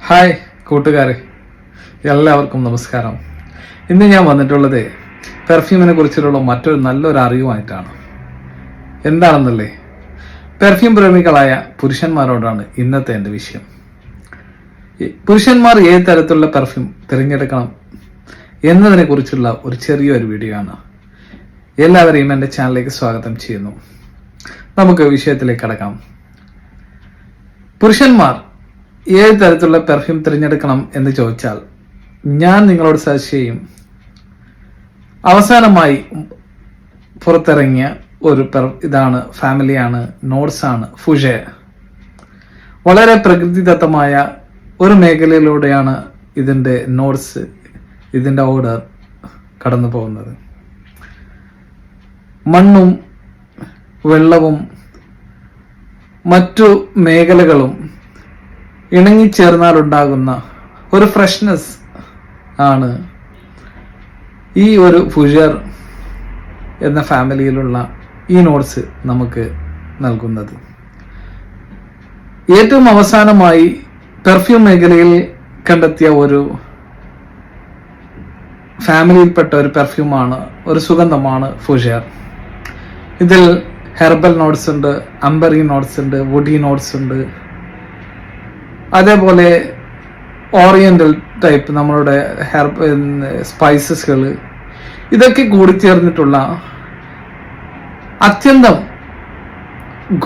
Hi കൂട്ടുകാരെ, എല്ലാവർക്കും നമസ്കാരം. ഇന്ന് ഞാൻ വന്നിട്ടുള്ളത് പെർഫ്യൂമിനെ കുറിച്ചുള്ള മറ്റൊരു നല്ലൊരു അറിവുമായിട്ടാണ്. എന്താണെന്നല്ലേ, പെർഫ്യൂം പ്രേമികളായ പുരുഷന്മാരോടാണ് ഇന്നത്തെ എൻ്റെ വിഷയം. പുരുഷന്മാർ ഏത് തരത്തിലുള്ള പെർഫ്യൂം തിരഞ്ഞെടുക്കണം എന്നതിനെ കുറിച്ചുള്ള ഒരു ചെറിയൊരു വീഡിയോ ആണ്. എല്ലാവരെയും എൻ്റെ ചാനലിലേക്ക് സ്വാഗതം ചെയ്യുന്നു. നമുക്ക് വിഷയത്തിലേക്ക് കടക്കാം. പുരുഷന്മാർ ഏത് തരത്തിലുള്ള പെർഫ്യൂം തിരഞ്ഞെടുക്കണം എന്ന് ചോദിച്ചാൽ ഞാൻ നിങ്ങളോട് സജസ്റ്റ് ചെയ്യും, അവസാനമായി പുറത്തിറങ്ങിയ ഒരു ഇതാണ്, ഫാമിലിയാണ്, നോട്ട്സ് ആണ്, ഫുഷേ. വളരെ പ്രകൃതിദത്തമായ ഒരു മേഖലയിലൂടെയാണ് ഇതിൻ്റെ നോട്ട്സ്, ഇതിൻ്റെ ഓർഡർ കടന്നു പോകുന്നത്. മണ്ണും വെള്ളവും മറ്റു മേഖലകളും ഇണങ്ങിച്ചേർന്നാലുണ്ടാകുന്ന ഒരു ഫ്രഷ്നെസ് ആണ് ഈ ഒരു ഫുഷർ എന്ന ഫാമിലിയിലുള്ള ഈ നോട്ട്സ് നമുക്ക് നൽകുന്നത്. ഏറ്റവും അവസാനമായി പെർഫ്യൂം മേഖലയിൽ കണ്ടെത്തിയ ഒരു ഫാമിലിയിൽപ്പെട്ട ഒരു പെർഫ്യൂമാണ്, ഒരു സുഗന്ധമാണ് ഫുഷർ. ഇതിൽ ഹെർബൽ നോട്ട്സ് ഉണ്ട്, അംബറി നോട്ട്സ് ഉണ്ട്, വുഡി നോട്ട്സ് ഉണ്ട്, അതേപോലെ ഓറിയന്റൽ ടൈപ്പ് നമ്മളുടെ സ്പൈസസുകൾ, ഇതൊക്കെ കൂടിച്ചേർന്നിട്ടുള്ള അത്യന്തം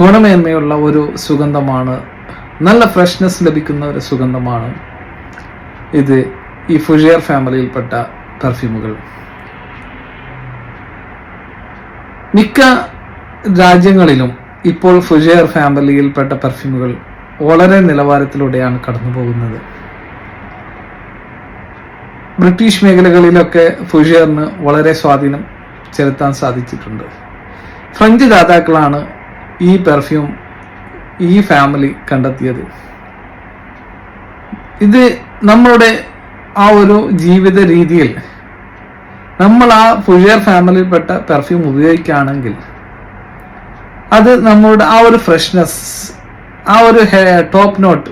ഗുണമേന്മയുള്ള ഒരു സുഗന്ധമാണ്, നല്ല ഫ്രഷ്നെസ് ലഭിക്കുന്ന ഒരു സുഗന്ധമാണ് ഇത്, ഈ ഫുഷർ ഫാമിലിയിൽപ്പെട്ട പെർഫ്യൂമുകൾ. മിക്ക രാജ്യങ്ങളിലും ഇപ്പോൾ ഫുഷർ ഫാമിലിയിൽപ്പെട്ട പെർഫ്യൂമുകൾ വളരെ നിലവാരത്തിലൂടെയാണ് കടന്നു പോകുന്നത്. ബ്രിട്ടീഷ് മേഖലകളിലൊക്കെ ഫുഷറിന് വളരെ സ്വാധീനം ചെലുത്താൻ സാധിച്ചിട്ടുണ്ട്. ഫ്രഞ്ച് ദാതാക്കളാണ് ഈ പെർഫ്യൂം, ഈ ഫാമിലി കണ്ടെത്തിയത്. ഇത് നമ്മളുടെ ആ ഒരു ജീവിത രീതിയിൽ നമ്മൾ ആ ഫുഷർ ഫാമിലിയിൽപ്പെട്ട പെർഫ്യൂം ഉപയോഗിക്കുകയാണെങ്കിൽ അത് നമ്മളുടെ ആ ഒരു ഫ്രഷ്നെസ്, ആ ഒരു ടോപ്പ് നോട്ട്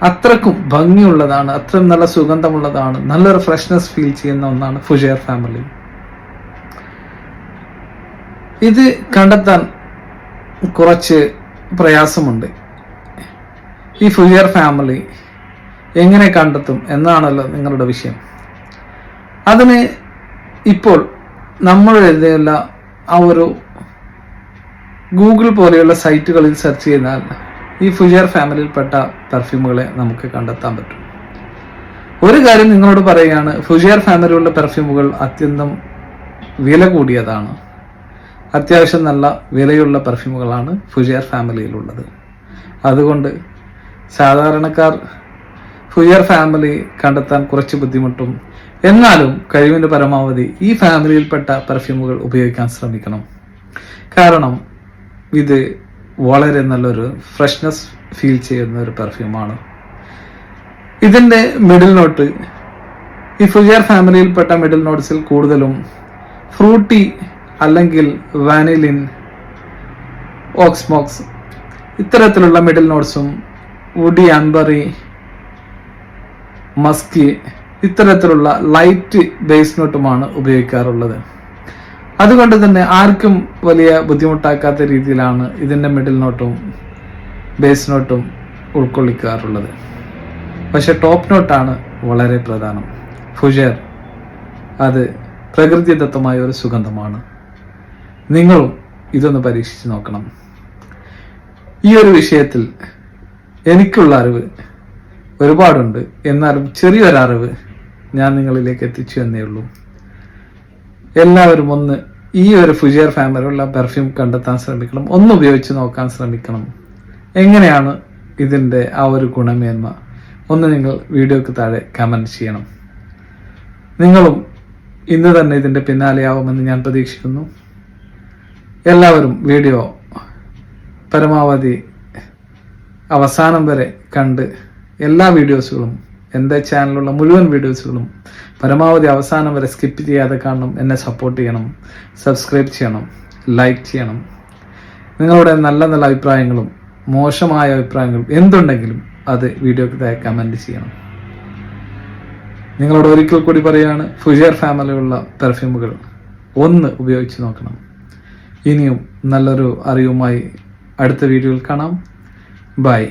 അത്രക്കും ഭംഗിയുള്ളതാണ്, അത്രയും നല്ല സുഗന്ധമുള്ളതാണ്, നല്ലൊരു ഫ്രഷ്നെസ് ഫീൽ ചെയ്യുന്ന ഒന്നാണ് ഫുഷർ ഫാമിലി. ഇത് കണ്ടെത്താൻ കുറച്ച് പ്രയാസമുണ്ട്. ഈ ഫുഷർ ഫാമിലി എങ്ങനെ കണ്ടെത്തും എന്നാണല്ലോ നിങ്ങളുടെ വിഷയം. അതിന് ഇപ്പോൾ നമ്മൾ എഴുതിയുള്ള ആ ഒരു ഗൂഗിൾ പോലെയുള്ള സൈറ്റുകളിൽ സെർച്ച് ചെയ്താൽ ഈ ഫുഷർ ഫാമിലിയിൽപ്പെട്ട പെർഫ്യൂമുകളെ നമുക്ക് കണ്ടെത്താൻ പറ്റും. ഒരു കാര്യം നിങ്ങളോട് പറയുകയാണ്, ഫുഷർ ഫാമിലിയുള്ള പെർഫ്യൂമുകൾ അത്യന്തം വില കൂടിയതാണ്. അത്യാവശ്യം നല്ല വിലയുള്ള പെർഫ്യൂമുകളാണ് ഫുഷർ ഫാമിലിയിലുള്ളത്. അതുകൊണ്ട് സാധാരണക്കാർ ഫുഷർ ഫാമിലി കണ്ടെത്താൻ കുറച്ച് ബുദ്ധിമുട്ടും, എന്നാലും കഴിവിൻ്റെ പരമാവധി ഈ ഫാമിലിയിൽപ്പെട്ട പെർഫ്യൂമുകൾ ഉപയോഗിക്കാൻ ശ്രമിക്കണം. കാരണം ഇത് വളരെ നല്ലൊരു ഫ്രഷ്നെസ് ഫീൽ ചെയ്യുന്ന ഒരു പെർഫ്യൂമാണ്. ഇതിൻ്റെ മിഡിൽ നോട്ട്, ഈ ഫുഷർ ഫാമിലിയിൽപ്പെട്ട മിഡിൽ നോട്ട്സിൽ കൂടുതലും ഫ്രൂട്ടി അല്ലെങ്കിൽ വാനിലിൻ, ഓക്സ്മോക്സ് ഇത്തരത്തിലുള്ള മിഡിൽ നോട്ട്സും, വുഡി, ആംബറി, മസ്കി ഇത്തരത്തിലുള്ള ലൈറ്റ് ബേസ് നോട്ടുമാണ് ഉപയോഗിക്കാറുള്ളത്. അതുകൊണ്ട് തന്നെ ആർക്കും വലിയ ബുദ്ധിമുട്ടാക്കാത്ത രീതിയിലാണ് ഇതിൻ്റെ മിഡിൽ നോട്ടും ബേസ് നോട്ടും ഉൾക്കൊള്ളിക്കാറുള്ളത്. പക്ഷെ ടോപ്പ് നോട്ടാണ് വളരെ പ്രധാനം. ഫുഷർ അത് പ്രകൃതിദത്തമായ ഒരു സുഗന്ധമാണ്. നിങ്ങളും ഇതൊന്ന് പരീക്ഷിച്ച് നോക്കണം. ഈ ഒരു വിഷയത്തിൽ എനിക്കുള്ള അറിവ് ഒരുപാടുണ്ട്, എന്നാലും ചെറിയൊരറിവ് ഞാൻ നിങ്ങളിലേക്ക് എത്തിച്ചു എന്നേ ഉള്ളൂ. എല്ലാവരും ഒന്ന് ഈ ഒരു ഫുഷർ ഫാമിലിയുള്ള പെർഫ്യൂം കണ്ടെത്താൻ ശ്രമിക്കണം, ഒന്ന് ഉപയോഗിച്ച് നോക്കാൻ ശ്രമിക്കണം. എങ്ങനെയാണ് ഇതിൻ്റെ ആ ഒരു ഗുണമേന്മ ഒന്ന് നിങ്ങൾ വീഡിയോക്ക് താഴെ കമൻറ്റ് ചെയ്യണം. നിങ്ങളും ഇന്ന് തന്നെ ഇതിൻ്റെ പിന്നാലെയാവുമെന്ന് ഞാൻ പ്രതീക്ഷിക്കുന്നു. എല്ലാവരും വീഡിയോ പരമാവധി അവസാനം വരെ കണ്ട് എല്ലാ വീഡിയോസുകളും, എൻ്റെ ചാനലിലുള്ള മുഴുവൻ വീഡിയോസുകളും പരമാവധി അവസാനം വരെ സ്കിപ്പ് ചെയ്യാതെ കാണണം. എന്നെ സപ്പോർട്ട് ചെയ്യണം, സബ്സ്ക്രൈബ് ചെയ്യണം, ലൈക്ക് ചെയ്യണം. നിങ്ങളുടെ നല്ല നല്ല അഭിപ്രായങ്ങളും മോശമായ അഭിപ്രായങ്ങളും എന്തുണ്ടെങ്കിലും അത് വീഡിയോക്ക് താഴെ കമൻറ്റ് ചെയ്യണം. നിങ്ങളോട് ഒരിക്കൽ കൂടി പറയുകയാണ്, ഫുജിയർ ഫാമിലിയുള്ള പെർഫ്യൂമുകൾ ഒന്ന് ഉപയോഗിച്ച് നോക്കണം. ഇനിയും നല്ലൊരു അറിവുമായി അടുത്ത വീഡിയോയിൽ കാണാം. ബൈ.